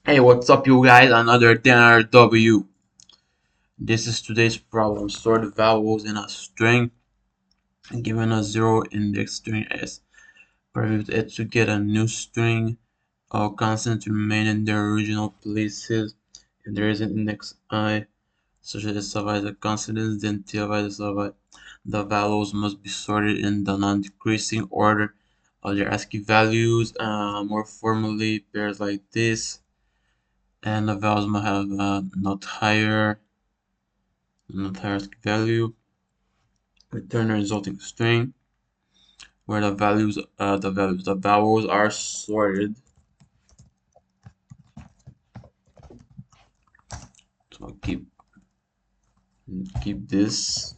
Hey, what's up, you guys? Another dinner W. This is today's problem. Store the vowels in a string given a zero index string s. Private it to get a new string. All constants remain in their original places. If there is an index I, such that it survives the consonants, then TLI survive. The vowels must be sorted in the non-decreasing order of their ASCII values. More formally, pairs like this. And the vowels must have not higher value. Return a resulting string where the vowels are sorted. So I'll keep this,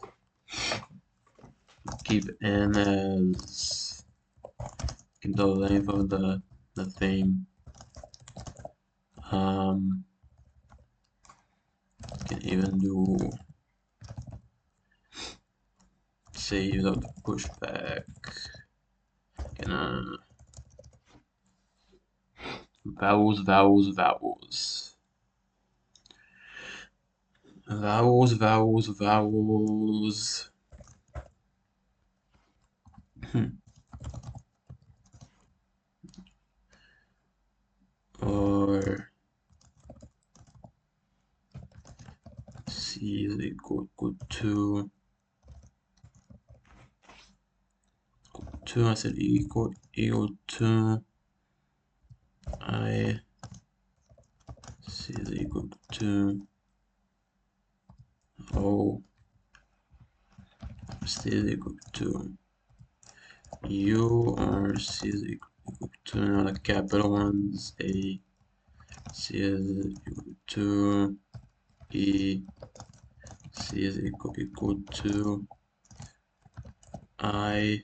keep n as keep the length of the thing. Can even do say without the pushback. Can vowels, vowels, vowels. Vowels, vowels, vowels. Or C is equal to 2. I said equal to I C is equal to O C is equal to U, or C is equal to the capital ones. A C is equal to E, C is equal to I,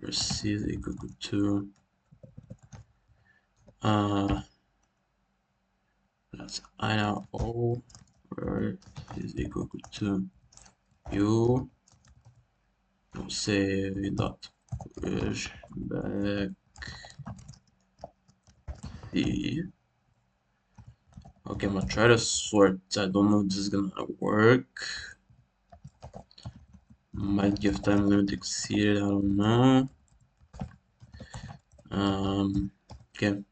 or C is equal to that's I now O, or C is equal to U. We'll say dot push back C. Okay, I'm gonna try to sort. I don't know if this is gonna work. Might give time limit exceeded, I don't know. Okay.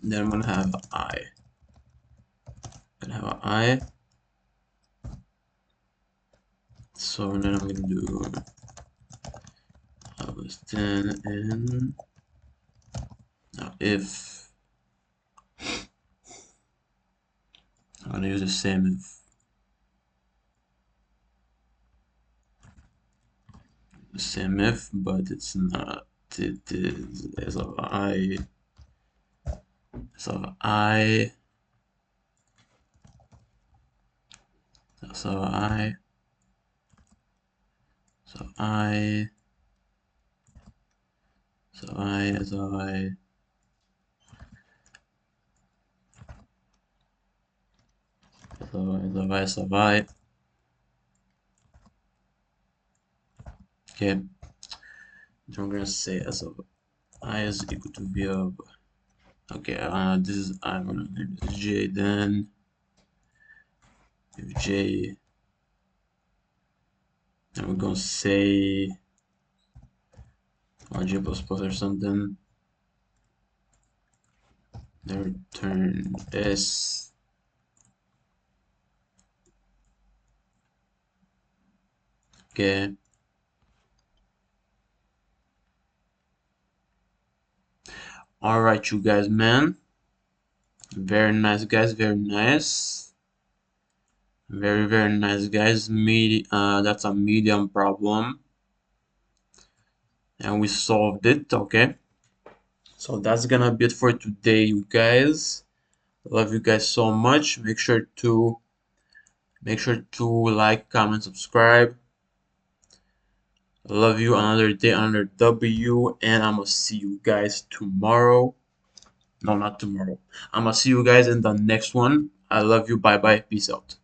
Then I'm gonna have I. So then I'm gonna do was 10 and now if I'm gonna use the same if, but it's not. It is as of I. So I. So I. So I. So I. So I. So I. Okay. Then we're gonna say as of I is equal to V of. Okay. This is I'm gonna name this J. Then if J. Then we're gonna say J plus plus or something. Then return S. Okay. Alright, you guys, man. Very nice, guys. Very nice. Very, very nice, guys. That's a medium problem. And we solved it, okay? So that's gonna be it for today, you guys. Love you guys so much. Make sure to like, comment, subscribe. Love you. Another day, another W, and I'm gonna see you guys tomorrow. No, not tomorrow. I'm gonna see you guys in the next one. I love you. Bye bye. Peace out.